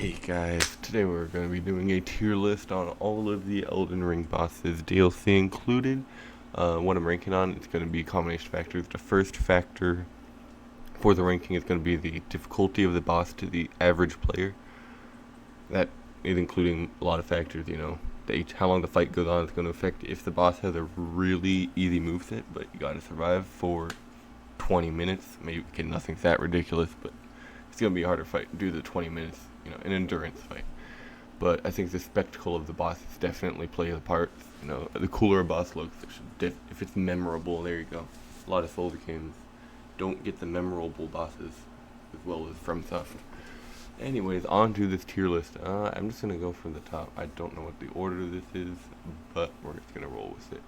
Hey guys, today we're going to be doing a tier list on all of the Elden Ring bosses, DLC included. What I'm ranking on, it's going to be combination factors. The first factor for the ranking is going to be the difficulty of the boss to the average player. That is including a lot of factors, how long the fight goes on is going to affect if the boss has a really easy moveset, but you got to survive for 20 minutes. Maybe nothing's that ridiculous, but it's going to be a harder fight due to the 20 minutes, an endurance fight. But I think the spectacle of the bosses definitely plays a part. The cooler a boss looks, if it's memorable, there you go. A lot of Souls games don't get the memorable bosses as well as FromSoft. Anyways, on to this tier list. I'm just going to go from the top. I don't know what the order this is, but we're just going to roll with it.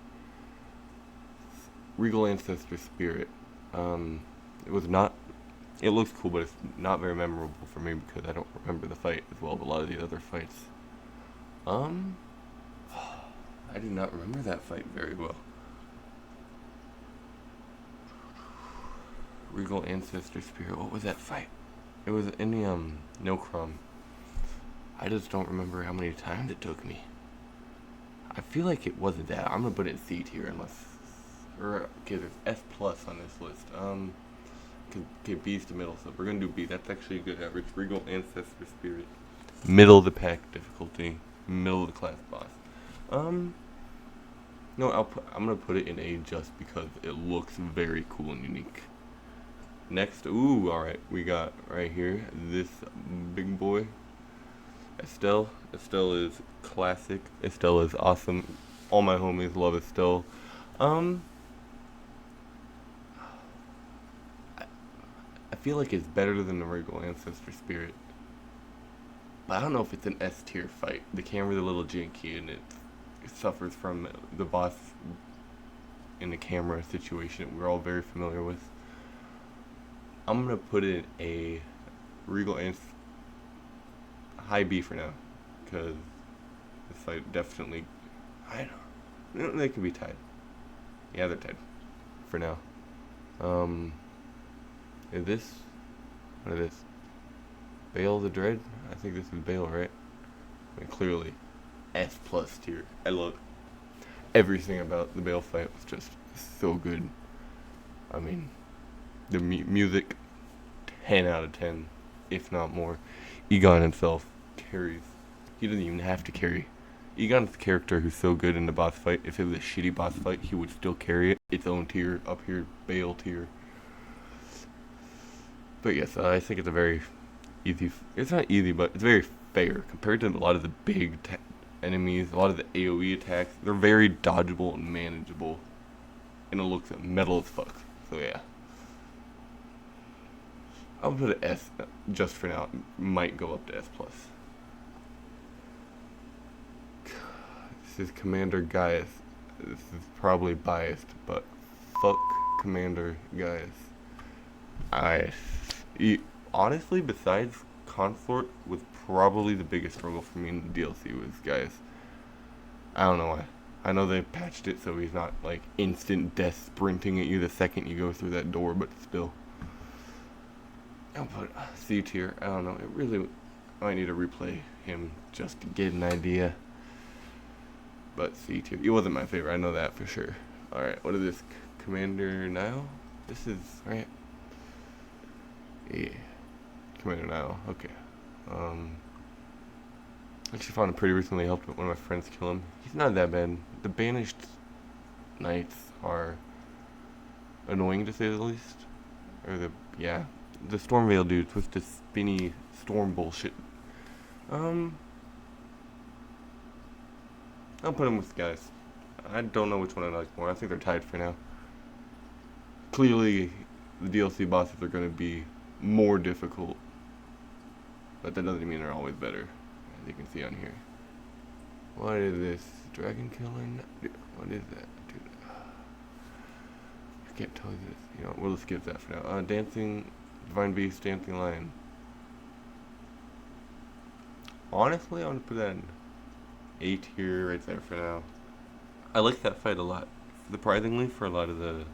Regal Ancestor Spirit. It looks cool, but it's not very memorable for me because I don't remember the fight as well as a lot of the other fights. I do not remember that fight very well. Regal Ancestor Spirit. What was that fight? It was in the Nilcrum. I just don't remember how many times it took me. I feel like it wasn't that. I'm gonna put it in C tier okay, there's S plus on this list. Okay, B's the middle, so we're gonna do B. That's actually a good average. Regal Ancestor Spirit. Middle of the pack difficulty. Middle of the class boss. No, I'm gonna put it in A just because it looks very cool and unique. Next, alright, we got right here this big boy, Estelle. Estelle is classic. Estelle is awesome. All my homies love Estelle. I feel like it's better than the Regal Ancestor Spirit. But I don't know if it's an S tier fight. The camera's a little janky and it suffers from the boss in the camera situation we're all very familiar with. I'm gonna put it a Regal Ancestor high B for now, because this fight definitely, I don't know, they could be tied. Yeah, they're tied for now. Is this, what is this? Bale the Dread? I think this is Bale, right? I mean, clearly, S plus tier. I love everything about the Bale fight was just so good. I mean, the music, 10 out of 10, if not more. Egon himself carries. He doesn't even have to carry. Egon's the character who's so good in the boss fight. If it was a shitty boss fight, he would still carry it. Its own tier, up here, Bale tier. But yes, I think it's a very easy. It's not easy, but it's very fair compared to a lot of the big enemies. A lot of the AOE attacks, they're very dodgeable and manageable, and it looks metal as fuck. So yeah, I'll put an S just for now. Might go up to S plus. This is Commander Gaius. This is probably biased, but fuck Commander Gaius. Honestly, besides Consort, was probably the biggest struggle for me in the DLC was Gaius. I don't know why. I know they patched it so he's not like instant death sprinting at you the second you go through that door, but still. I'll put C tier. I don't know. I might need to replay him just to get an idea. But C tier. He wasn't my favorite. I know that for sure. Alright, what is this? Commander Nile? This is, right? Yeah. Commander Nile. Okay. Actually found him pretty recently. Helped one of my friends kill him. He's not that bad. The banished knights are annoying to say the least. The Stormveil dudes with the spinny storm bullshit. I'll put him with guys. I don't know which one I like more. I think they're tied for now. Clearly, the DLC bosses are going to be more difficult, but that doesn't mean they're always better, as you can see on here. What is this? Dragon killing? What is that? Dude, I can't tell you this. We'll skip that for now. Dancing Divine Beast, Dancing Lion. Honestly, I'm gonna put that in A tier right there for now. I like that fight a lot. Surprisingly, for a lot of the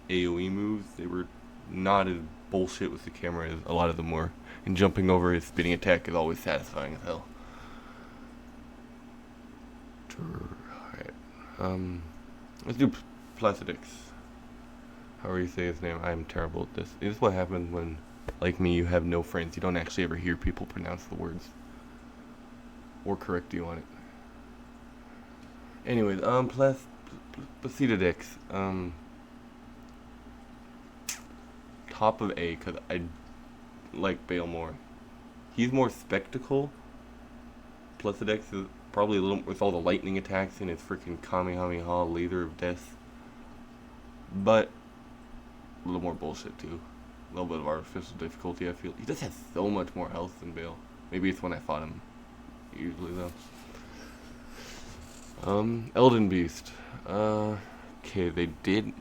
AoE moves, they were not as bullshit with the camera as a lot of them were. And jumping over his spinning attack is always satisfying as hell. Alright. Let's do Placidix. However you say his name, I am terrible at this. This is what happens when, like me, you have no friends. You don't actually ever hear people pronounce the words. Or correct you on it. Anyways, Placidix. Top of A, because I like Bale more. He's more spectacle. Placidix is probably a little, with all the lightning attacks and his freaking Kamehameha laser of death. But a little more bullshit too. A little bit of artificial difficulty, I feel. He just has so much more health than Bale. Maybe it's when I fought him. Usually though. Elden Beast. Okay, they did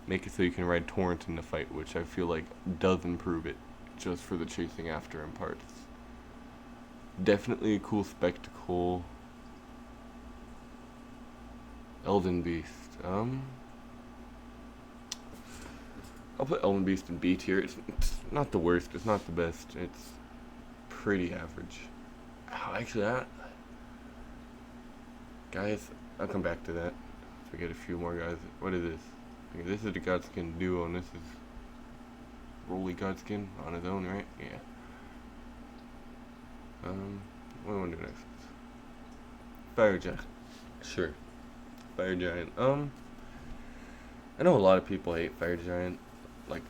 make it so you can ride Torrent in the fight, which I feel like does improve it, just for the chasing after him parts. Definitely a cool spectacle. Elden Beast. I'll put Elden Beast in B tier. It's not the worst. It's not the best. It's pretty average. Oh, actually, guys, I'll come back to that. So we get a few more guys. What is this? Okay, this is the Godskin duo, and this is Roly Godskin on his own, right? Yeah. What do I want to do next? Fire Giant. Sure. Fire Giant. I know a lot of people hate Fire Giant. Like,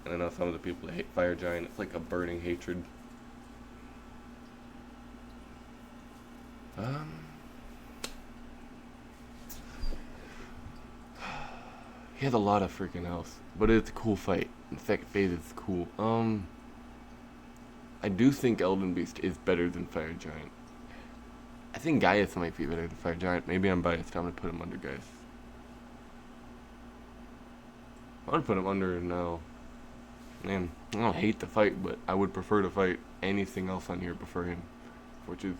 and I know some of the people that hate Fire Giant. It's like a burning hatred. He has a lot of freaking health, but it's a cool fight. In fact, phase is cool. I do think Elden Beast is better than Fire Giant. I think Gaius might be better than Fire Giant. Maybe I'm biased. I'm gonna put him under Gaius. I'm gonna put him under now. Man, I don't hate the fight, but I would prefer to fight anything else on here before him. Which is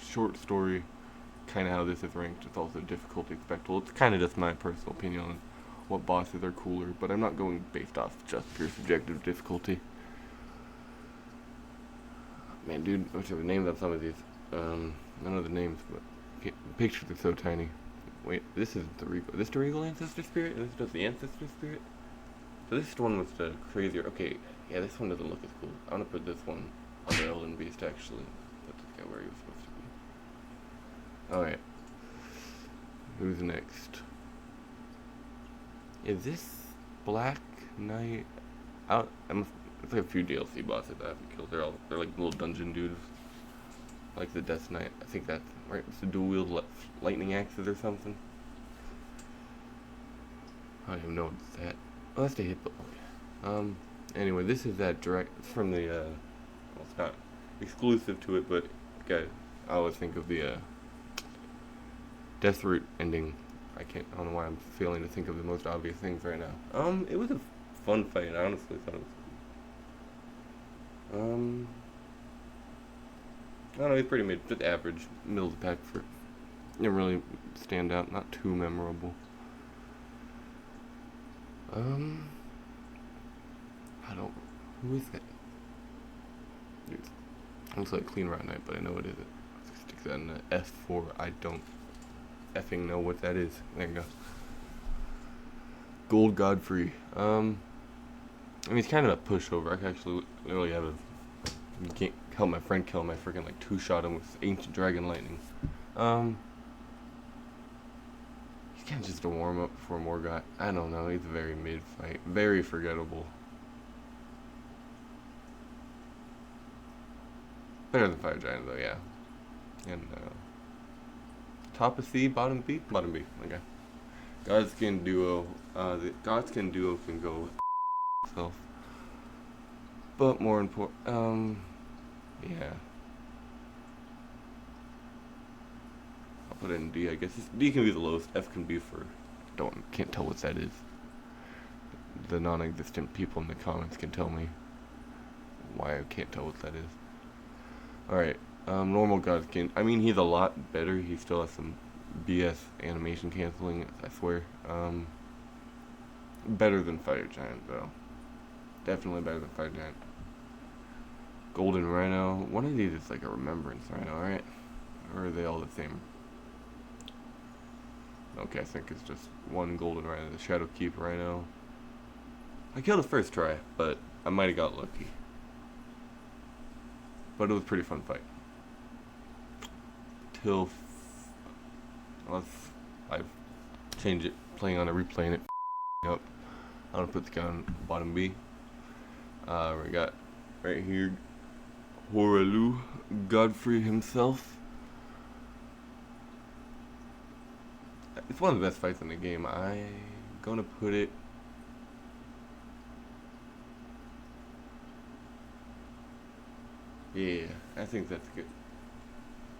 short story, kind of how this is ranked. It's also difficulty spectacle. It's kind of just my personal opinion on what bosses are cooler, but I'm not going based off just pure subjective difficulty. Man, dude, I wish I the names on some of these. I don't know the names, but the pictures are so tiny. Wait, this is the Regal. Is this the Regal Ancestor Spirit? Is this just the Ancestor Spirit? So this one was the crazier. Okay, yeah, this one doesn't look as cool. I'm gonna put this one under Elden Beast, actually. Put this guy where he was supposed to be. Alright. Who's next? Is this Black Knight? It's like a few DLC bosses I haven't killed. They're like little dungeon dudes. Like the Death Knight. I think that's right. It's the dual wield lightning axes or something. I don't even know what's that. Oh, that's the hit. Okay. Anyway, this is that direct. It's from the. Well, it's not exclusive to it, but guys, I always think of the Death Root ending. I don't know why I'm failing to think of the most obvious things right now. It was a fun fight. I honestly thought it was cool. I don't know, he's pretty mid, just average, middle of the pack for, didn't really stand out, not too memorable. Who is that? Dude, looks like Clean Rock Knight, but I know it isn't. Stick that in the F4, I don't effing know what that is. There you go. Gold Godfrey. I mean, he's kind of a pushover. I can actually literally have can't help my friend kill him. I freaking like two-shot him with Ancient Dragon Lightning. He's kind of just a warm-up before Morgott. I don't know. He's a very mid-fight. Very forgettable. Better than Fire Giant, though, yeah. And, top of C, bottom B? Bottom B, okay. Godskin Duo. The Godskin Duo can go itself. But more important, yeah. I'll put it in D, I guess. D can be the lowest. F can be for... Can't tell what that is. The non-existent people in the comments can tell me why I can't tell what that is. Alright, normal Godskin. I mean, he's a lot better. He still has some BS animation canceling, I swear. Better than Fire Giant, though. Definitely better than Fire Giant. Golden Rhino. One of these is like a Remembrance Rhino, right? Or are they all the same? Okay, I think it's just one Golden Rhino. The Shadowkeep Rhino. I killed it first try, but I might have got lucky. But it was a pretty fun fight. Unless I change it, playing on it, replaying it. Up. I'm gonna put the guy on bottom B. We got right here Horalu, Godfrey himself. It's one of the best fights in the game. I'm gonna put it. Yeah, I think that's good.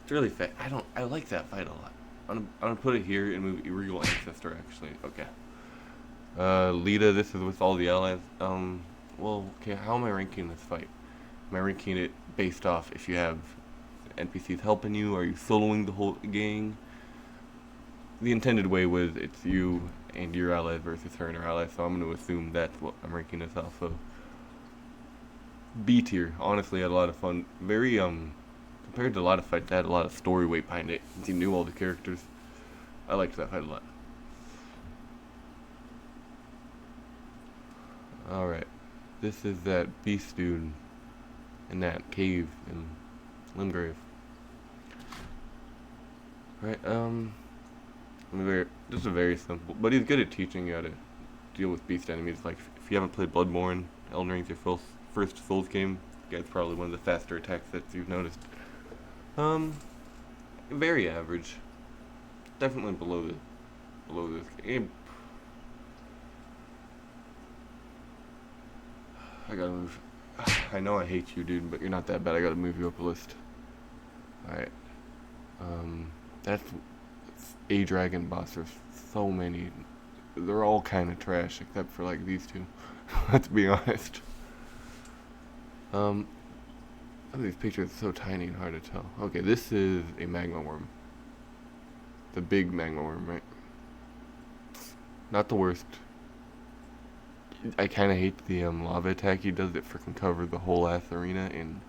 It's really fast. I like that fight a lot. I'm gonna put it here and move Regal Ancestor actually. Okay. Lita, this is with all the allies. Well, okay, how am I ranking this fight? Am I ranking it based off if you have NPCs helping you? Are you soloing the whole gang? The intended way was it's you and your allies versus her and her allies, so I'm going to assume that's what I'm ranking this off of. B tier, honestly, had a lot of fun. Very, compared to a lot of fights, that had a lot of story weight behind it, since you knew all the characters. I liked that fight a lot. Alright, this is that beast dude in that cave in Limgrave. Right, this is very simple, but he's good at teaching you how to deal with beast enemies. Like, if you haven't played Bloodborne, Elden Ring's your first Souls game, it's probably one of the faster attack sets you've noticed. Very average. Definitely below this game. I gotta move. I know I hate you, dude, but you're not that bad. I gotta move you up a list. Alright. That's a dragon boss. There's so many. They're all kind of trash, except for like these two. Let's be honest. Some of these pictures are so tiny and hard to tell. Okay, this is a magma worm. The big magma worm, right? Not the worst. I kind of hate the lava attack he does. It freaking covers the whole ass arena in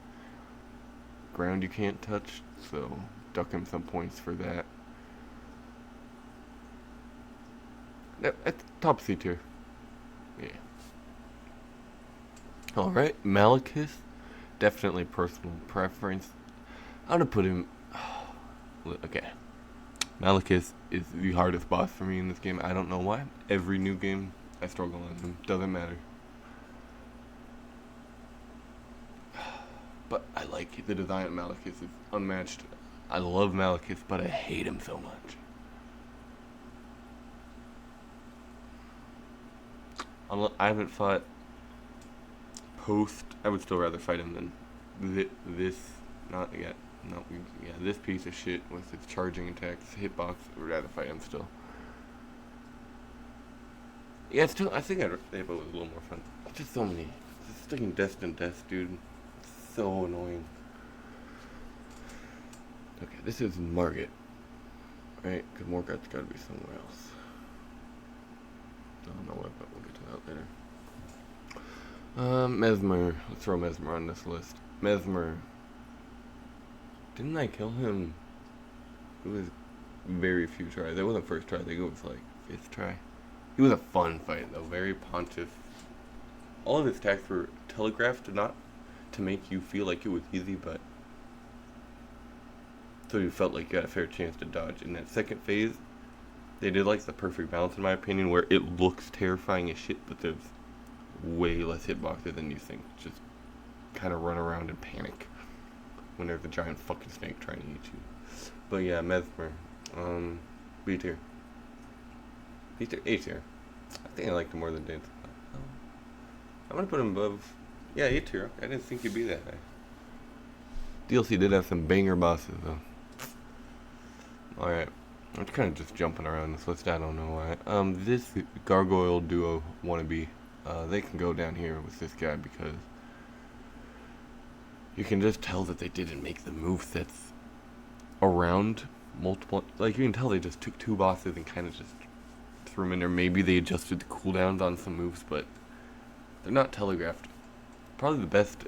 ground you can't touch. So duck him some points for that. At top C tier. Yeah. Alright, Malekith. Definitely personal preference. I'm gonna put him. Okay. Malekith is the hardest boss for me in this game. I don't know why. Every new game, I struggle on him. Doesn't matter. But I like it. The design of Malekith is unmatched. I love Malekith, but I hate him so much. I haven't fought post. I would still rather fight him than this. Not yet. No, yeah, this piece of shit with its charging attacks, hitbox. I would rather fight him still. Yeah, still. I think Hitbox was a little more fun. Just so many. Just sticking Destined Death, dude. It's so annoying. Okay, this is Margit. Right? Because Morgoth's gotta be somewhere else. I don't know what, but we'll get to that later. Mesmer. Let's throw Mesmer on this list. Mesmer. Didn't I kill him? It was very few tries. It wasn't first try. I think it was like 5th try. It was a fun fight though. Very pontiff. All of his attacks were telegraphed, not to make you feel like it was easy, but so you felt like you had a fair chance to dodge. In that second phase, they did like the perfect balance in my opinion, where it looks terrifying as shit, but there's way less hitboxes than you think. Just kind of run around and panic when there's a giant fucking snake trying to eat you. But yeah, Mesmer. B tier. B tier. A tier. I think I liked him more than Dance. I'm gonna put him above. Yeah, A tier. I didn't think he'd be that high. DLC did have some banger bosses though. Alright. I'm kind of just jumping around this list. I don't know why. This Gargoyle duo wannabe. They can go down here with this guy because you can just tell that they didn't make the movesets around multiple. Like, you can tell they just took 2 bosses and kind of just threw them in there. Maybe they adjusted the cooldowns on some moves, but they're not telegraphed. Probably the best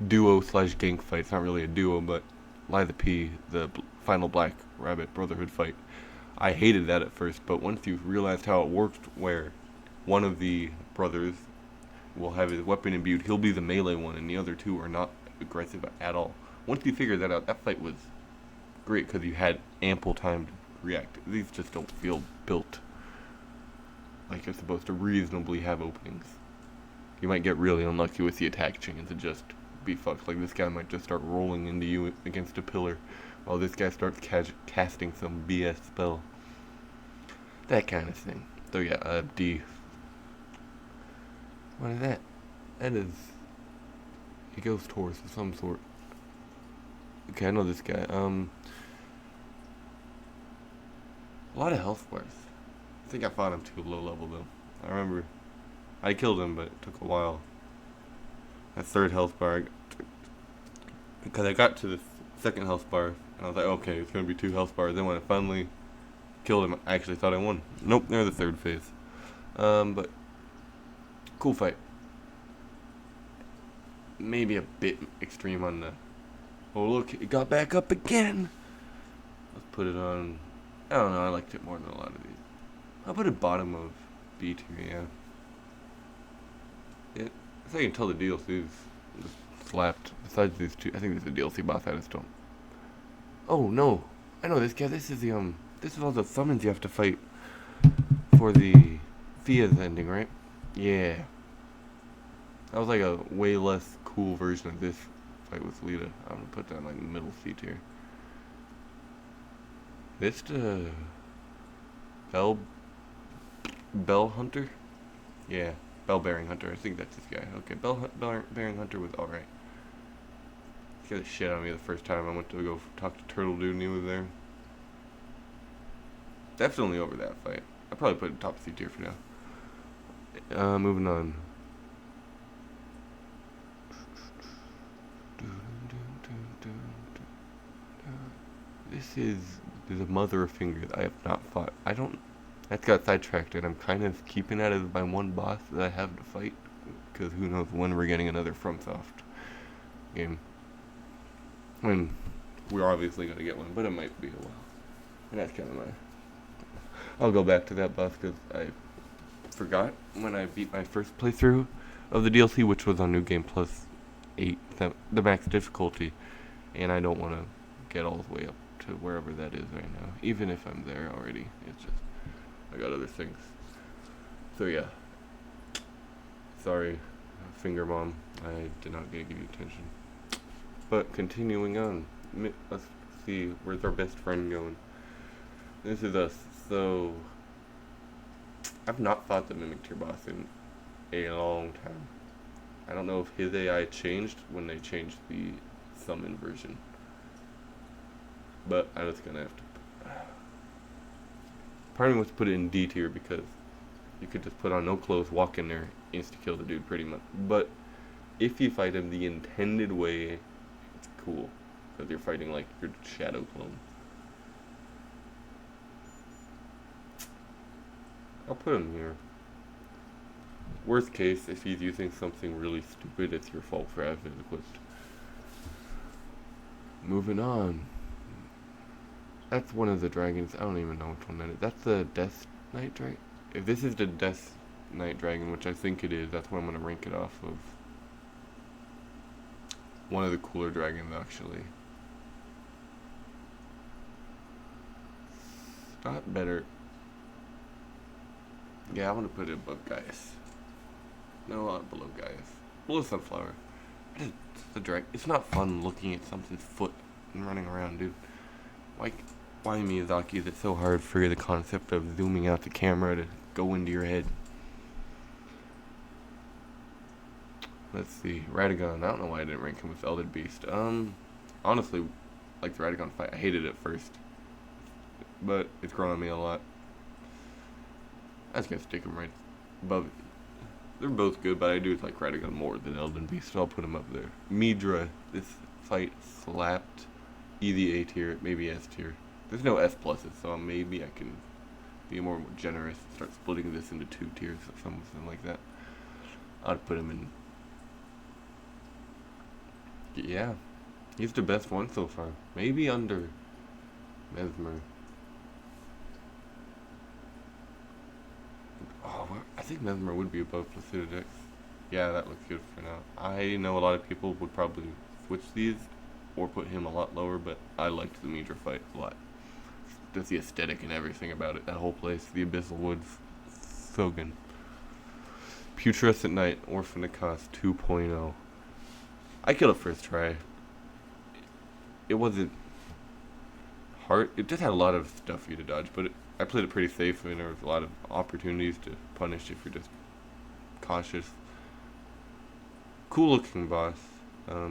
duo slash gank fight. It's not really a duo, but Liza P, the final Black Rabbit Brotherhood fight. I hated that at first, but once you realized how it worked, where one of the brothers will have his weapon imbued, he'll be the melee one, and the other two are not aggressive at all. Once you figured that out, that fight was great because you had ample time to react. These just don't feel built like you're supposed to reasonably have openings. You might get really unlucky with the attack chains and just be fucked. Like this guy might just start rolling into you against a pillar while this guy starts casting some BS spell. That kind of thing. So yeah, D. What is that? That is a ghost horse of some sort. Okay, I know this guy. A lot of health bars. I think I fought him too low level though. I remember I killed him, but it took a while. That third health bar, because I got to the second health bar, and I was like, okay, it's gonna be 2 health bars. Then when I finally killed him, I actually thought I won. Nope, they're the third phase. But cool fight. Maybe a bit extreme on the. Oh look, it got back up again. Let's put it on. I don't know. I liked it more than a lot of these. I'll put it bottom of B tier. Yeah. I think I can tell the DLC's just slapped. Besides these two, I think there's a DLC boss I just don't. Oh no, I know this guy. This is the This is all the summons you have to fight for the Fia's ending, right? Yeah. That was like a way less cool version of this fight with Lita. I'm gonna put that in like middle C tier. This Bell Hunter? Yeah, Bell Bearing Hunter. I think that's this guy. Okay, Bell Bearing Hunter was alright. He scared the shit out of me the first time I went to go talk to Turtle Dude and he was there. Definitely over that fight. I'll probably put it top C tier for now. Moving on. This is the mother of fingers. I have not fought. That got sidetracked, and I'm kind of keeping that as my one boss that I have to fight, because who knows when we're getting another FromSoft game. I mean, we're obviously going to get one, but it might be a while. And that's kind of my. I'll go back to that boss because I forgot when I beat my first playthrough of the DLC, which was on New Game Plus 8, the max difficulty, and I don't want to get all the way up to wherever that is right now, even if I'm there already. It's just I got other things. So yeah, sorry, Finger Mom, I did not get to give you attention. But continuing on, let's see, where's our best friend going? This is us. So I've not fought the Mimic Tier boss in a long time. I don't know if his AI changed when they changed the summon version, but I'm just gonna have to. Part of me wants to put it in D tier because you could just put on no clothes, walk in there, insta kill the dude pretty much. But if you fight him the intended way, it's cool because you're fighting like your shadow clone. I'll put him here. Worst case, if he's using something really stupid, it's your fault for having it equipped. Moving on. That's one of the dragons. I don't even know which one that is. That's the Death Knight Dragon. If this is the Death Knight Dragon, which I think it is, that's what I'm going to rank it off of. One of the cooler dragons, actually. Not better. Yeah, I want to put it above Gaius. No, not below Gaius. Below Sunflower. It's the dragon. It's not fun looking at something's foot and running around, dude. Why Miyazaki is it so hard for the concept of zooming out the camera to go into your head? Let's see, Radagon. I don't know why I didn't rank him with Elden Beast. Honestly, like the Radagon fight, I hated it at first, but it's grown on me a lot. I was gonna stick him right above it. They're both good, but I do like Radagon more than Elden Beast, so I'll put him up there. Midra, this fight slapped. Easy A tier, maybe S tier. There's no S pluses, so maybe I can be more generous and start splitting this into 2 tiers or something like that. I'd put him in. Yeah, he's the best one so far. Maybe under Mesmer. Oh, I think Mesmer would be above Placidudex. Yeah, that looks good for now. I know a lot of people would probably switch these or put him a lot lower, but I liked the Midra fight a lot. Just the aesthetic and everything about it. That whole place, the Abyssal Woods, so good. Putrescent Knight, Orphan of Cost 2.0. I killed it first try. It wasn't hard. It just had a lot of stuff for you to dodge, but I played it pretty safe, and there was a lot of opportunities to punish if you're just cautious. Cool looking boss. A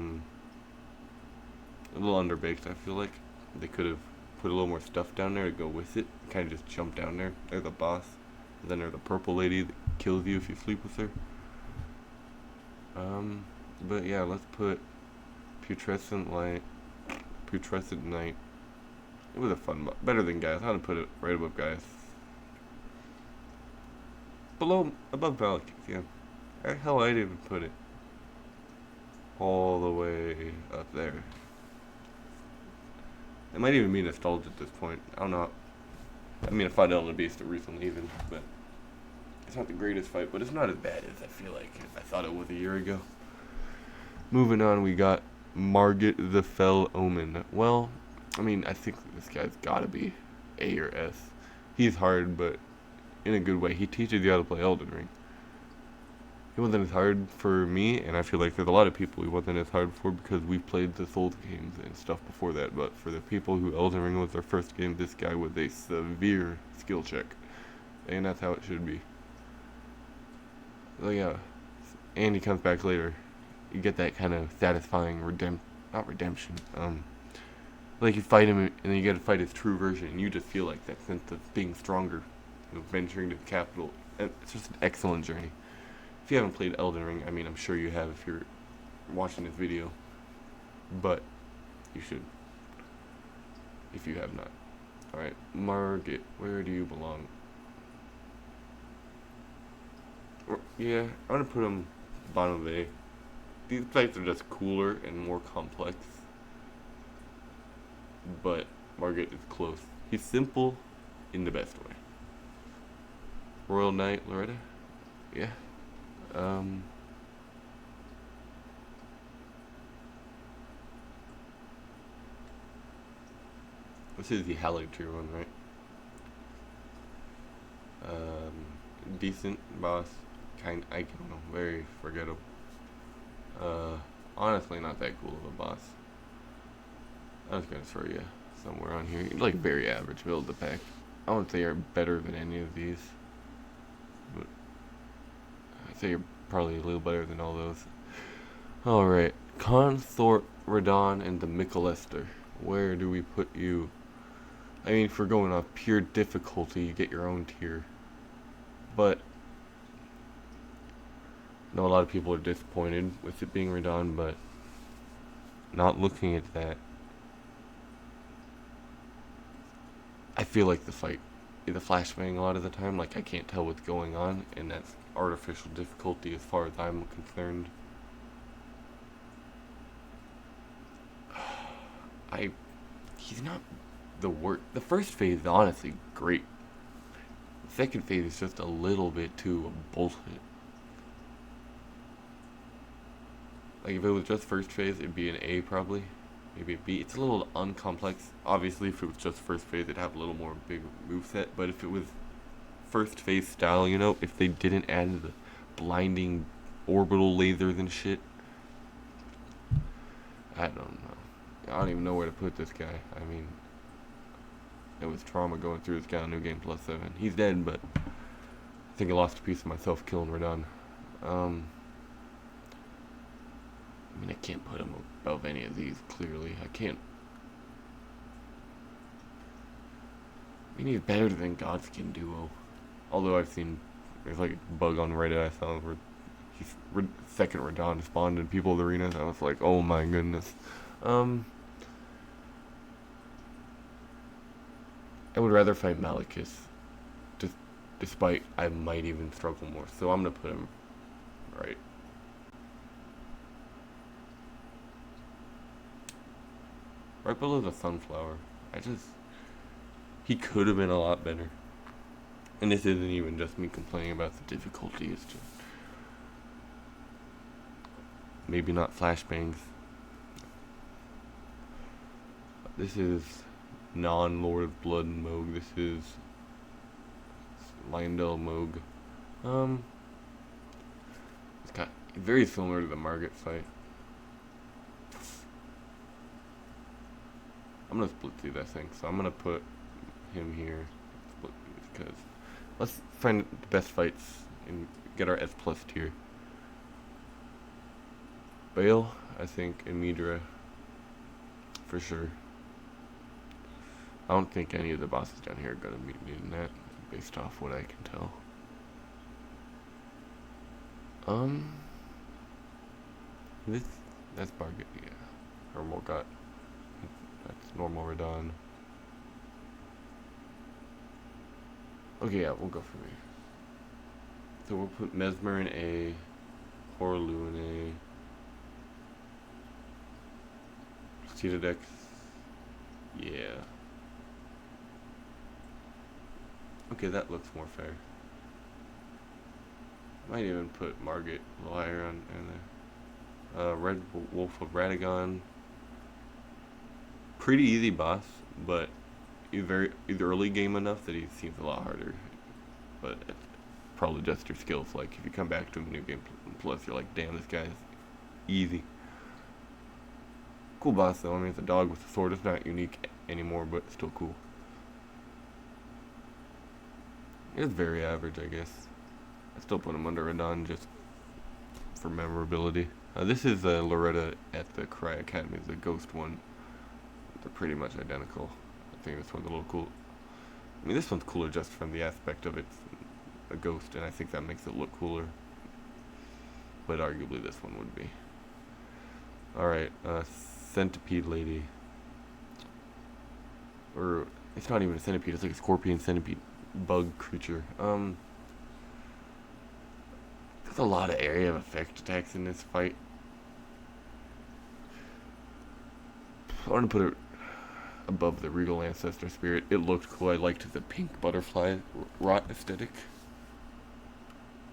little underbaked, I feel like. They could have put a little more stuff down there to go with it. Kind of just jump down there. There's the boss. And then there's the purple lady that kills you if you sleep with her. But yeah, let's put Putrescent Knight. It was a fun boss. Better than Gaius. I'm gonna put it right above Gaius. Above Malekith, yeah. Hell, I'd even put it all the way up there. It might even be nostalgia at this point. I don't know. I mean, I fought Elden Beast recently even, but it's not the greatest fight, but it's not as bad as I feel like I thought it was a year ago. Moving on, we got Margit the Fell Omen. Well, I mean, I think this guy's gotta be A or S. He's hard, but in a good way. He teaches you how to play Elden Ring. It wasn't as hard for me, and I feel like there's a lot of people he wasn't as hard for because we've played the Souls games and stuff before that. But for the people who Elden Ring was their first game, this guy was a severe skill check, and that's how it should be. So yeah, and he comes back later. You get that kind of satisfying not redemption. Like you fight him, and then you get to fight his true version, and you just feel like that sense of being stronger, venturing to the capital. And it's just an excellent journey. If you haven't played Elden Ring, I mean, I'm sure you have if you're watching this video, but you should, if you have not. Alright, Margit, where do you belong? Yeah, I'm gonna put him bottom of A. These fights are just cooler and more complex, but Margit is close. He's simple in the best way. Royal Knight, Loretta? Yeah. This is the Hallowed Tier one, right? Decent boss. I don't know, very forgettable. Honestly, not that cool of a boss. I was gonna throw you somewhere on here. Like very average build the pack. I wouldn't say you're better than any of these, but I'd say you're probably a little better than all those. Alright, Consort Radon and the Michelester. Where do we put you? I mean, if we're going off pure difficulty, you get your own tier. But I know a lot of people are disappointed with it being Radon, but not looking at that, I feel like the fight is a flashbang a lot of the time. Like I can't tell what's going on, and that's artificial difficulty as far as I'm concerned. He's not the worst. The first phase is honestly great. The second phase is just a little bit too bullshit. Like if it was just first phase, it'd be an A probably, maybe a B. It's a little uncomplex. Obviously, if it was just first phase, it'd have a little more big moveset. But if it was first phase style, if they didn't add the blinding orbital lasers and shit, I don't know. I don't even know where to put this guy. I mean, it was trauma going through this guy on New Game Plus 7. He's dead, but I think I lost a piece of myself killing Radon. I mean, I can't put him above any of these, clearly. I can't. I mean, he's better than Godskin Duo. Although I've seen, there's like a bug on Reddit I found where he's second Radon spawned in People's Arena, and I was like, oh my goodness. I would rather fight Malekith, despite I might even struggle more. So I'm gonna put him Right. Right below the sunflower. He could have been a lot better. And this isn't even just me complaining about the difficulty, it's just maybe not flashbangs. This is non-Lord of Blood Moog. This is Lyondell Moog. It's got very similar to the Margit fight. I'm gonna split these, I think. So I'm gonna put him here, split these, because let's find the best fights and get our S plus tier. Bale, I think, and Midra, for sure. I don't think any of the bosses down here are gonna be needing that, based off what I can tell. That's Bargit, yeah. Or Morgot. That's normal Radon. Okay, yeah, we'll go from here. So we'll put Mesmer in A, Horlu in A, Cetadex, yeah. Okay, that looks more fair. Might even put Margit a little higher on in there. Red Wolf of Radagon. Pretty easy boss, but he's early game enough that he seems a lot harder. But it's probably just your skills. Like if you come back to him new game plus, you're like, damn, this guy's easy. Cool boss though. I mean, it's a dog with a sword. It's not unique anymore, but still cool. It's very average, I guess. I still put him under Radon just for memorability. This is Loretta at the Cry Academy, the ghost one. They're pretty much identical. I think this one's a little cool. I mean, this one's cooler just from the aspect of it's a ghost, and I think that makes it look cooler. But arguably this one would be. Alright, Centipede Lady. Or, it's not even a centipede, it's like a scorpion centipede bug creature. There's a lot of area of effect attacks in this fight. I want to put it above the Regal Ancestor Spirit. It looked cool. I liked the pink butterfly rot aesthetic.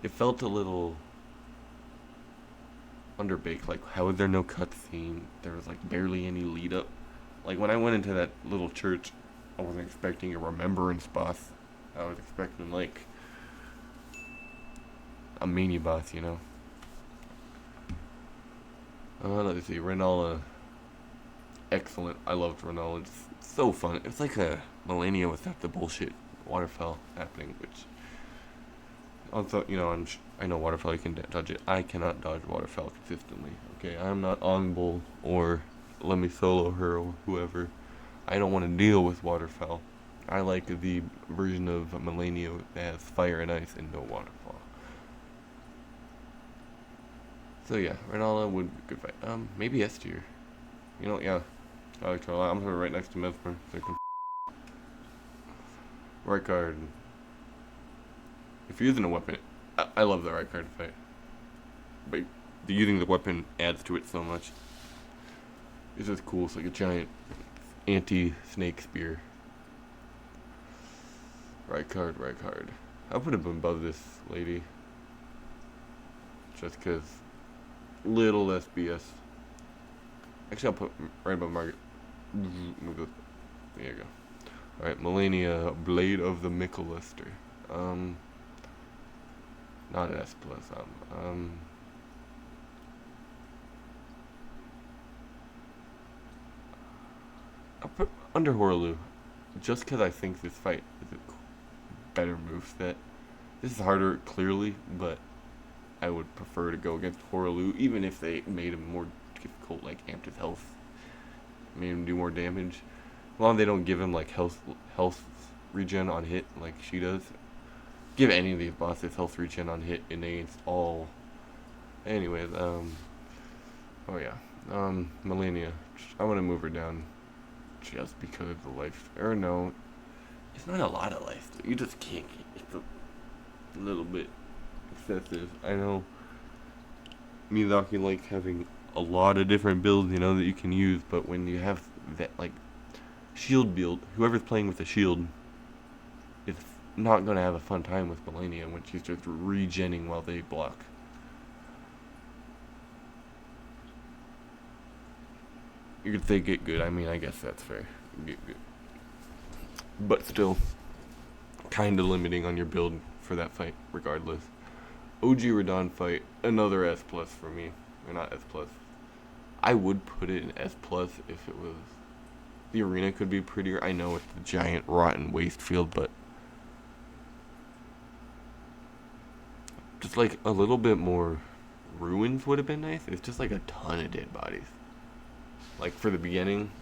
It felt a little underbaked. Like, how is there no cutscene? There was like barely any lead up. Like when I went into that little church, I wasn't expecting a remembrance boss. I was expecting like a mini boss, you know. Let's see, Renala. Excellent. I loved Renala. It's so fun. It's like a Millennia without the bullshit waterfall happening, which also, you know, I know waterfall, you can dodge it. I cannot dodge waterfall consistently. Okay, I'm not on bull or let me solo her or whoever. I don't want to deal with waterfall. I like the version of Millennia that has fire and ice and no waterfall. So yeah, Renala would be a good fight. Maybe S tier. You know, yeah. I like her a lot. I'm gonna put her right next to Mesmer. So right card. If you're using a weapon, I love the right card fight. But using the weapon adds to it so much. It's just cool. It's like a giant anti-snake spear. Right card, right card. I'll put it above this lady. Just because little less BS. Actually, I'll put right above Margit. Move this. There you go. Alright, Millennia, Blade of the Mickleluster. Not an S plus. I'll put under Horlu, just because I think this fight is a better moveset. This is harder, clearly, but I would prefer to go against Horlu, even if they made him more difficult, like amped his health, made him do more damage. As long as they don't give him like health regen on hit like she does. Give any of these bosses health regen on hit against all. Anyways, oh yeah, Millennia. I want to move her down just because of the life. Or no, it's not a lot of life. You just can't. It's a little bit excessive. I know Miyazaki like having a lot of different builds, that you can use, but when you have that, like, shield build, whoever's playing with a shield is not going to have a fun time with Melania when she's just regenning while they block. You could say get good. I mean, I guess that's fair. Get good. But still, kind of limiting on your build for that fight, regardless. OG Radon fight, another S plus for me. Or not S plus. I would put it in S plus if it was. The arena could be prettier. I know it's a giant rotten waste field, but just like a little bit more ruins would have been nice. It's just like a ton of dead bodies. Like for the beginning,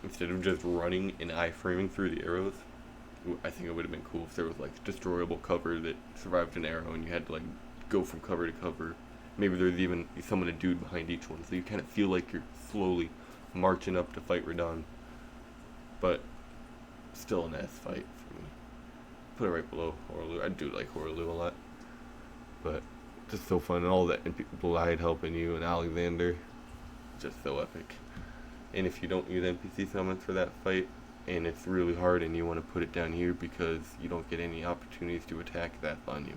instead of just running and iframing through the arrows, I think it would have been cool if there was like destroyable cover that survived an arrow and you had to like go from cover to cover. Maybe there's even someone, a dude behind each one, so you kind of feel like you're slowly marching up to fight Radon. But still an S fight for me. Put it right below Horaloo. I do like Horaloo a lot, but just so fun, and all that, and people died helping you, and Alexander, just so epic. And if you don't use NPC summons for that fight, and it's really hard and you want to put it down here because you don't get any opportunities to attack, that's on you.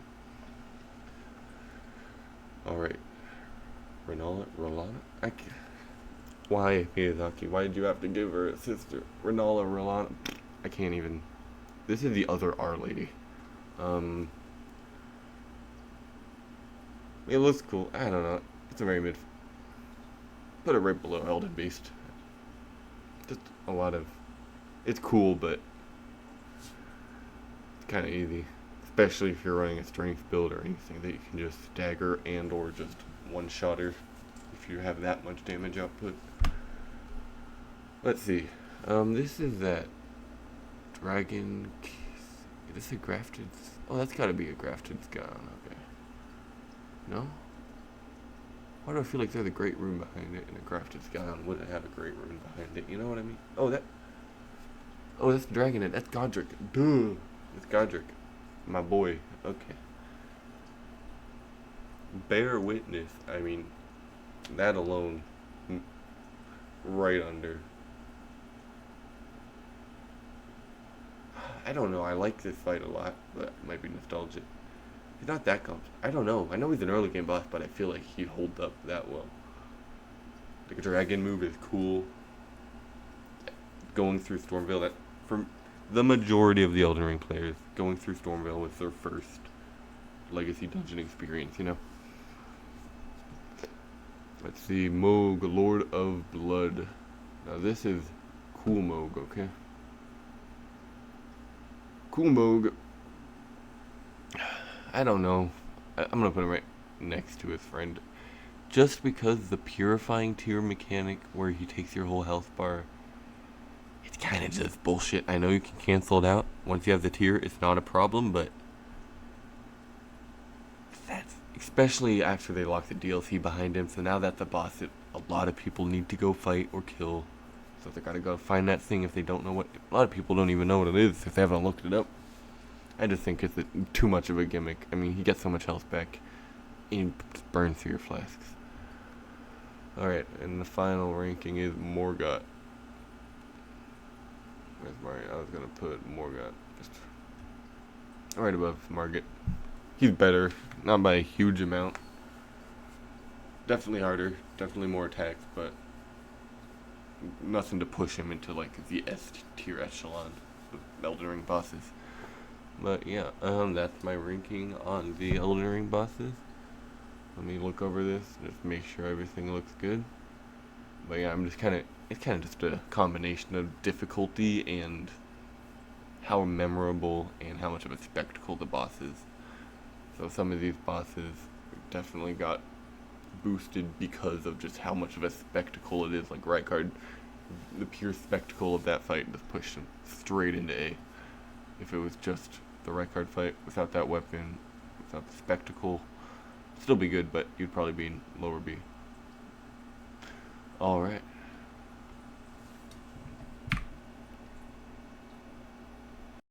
Alright. Rolana? Why, Miyazaki? Why did you have to give her a sister? Rolana. I can't even. This is the other R lady. It looks cool. I don't know. It's a very mid. Put it right below Elden Beast. Just a lot of. It's cool, but it's kind of easy. Especially if you're running a strength build or anything that you can just stagger and or just one-shot her if you have that much damage output. Let's see. This is that dragon. Is this a grafted? Oh, that's got to be a grafted scion. Okay. No? Why do I feel like there's a great rune behind it, and a grafted scion wouldn't have a great rune behind it? You know what I mean? Oh, that's Dragonet. That's Godric. Duh. It's Godric. My boy. Okay. Bear Witness. I mean, that alone. Right under. I don't know. I like this fight a lot, but it might be nostalgic. He's not that comp. I don't know. I know he's an early game boss, but I feel like he holds up that well. The dragon move is cool. Going through Stormvale, that for the majority of the Elden Ring players, going through Stormvale was their first legacy dungeon experience, Let's see, Moog, Lord of Blood. Now this is cool Moog, okay? Cool Moog. I don't know. I'm gonna put him right next to his friend. Just because the purifying tier mechanic where he takes your whole health bar, it's kind of just bullshit. I know you can cancel it out once you have the tier. It's not a problem, but that's especially after they lock the DLC behind him. So now that's a boss that a lot of people need to go fight or kill. So they gotta go find that thing if they don't know what. A lot of people don't even know what it is if they haven't looked it up. I just think it's too much of a gimmick. I mean, he gets so much health back, and he burns through your flasks. Alright, and the final ranking is Morgott. Where's Margit? I was gonna put Morgott just right above Margit. He's better, not by a huge amount. Definitely harder, definitely more attacks, but nothing to push him into like the S tier echelon of Elden Ring bosses. But yeah, that's my ranking on the Elden Ring bosses. Let me look over this, just make sure everything looks good. But yeah, it's kind of just a combination of difficulty and how memorable and how much of a spectacle the boss is. So some of these bosses definitely got boosted because of just how much of a spectacle it is. Like Rykard, the pure spectacle of that fight just pushed him straight into A. If it was just the Rykard fight without that weapon, without the spectacle, still be good, but you'd probably be in lower B. Alright,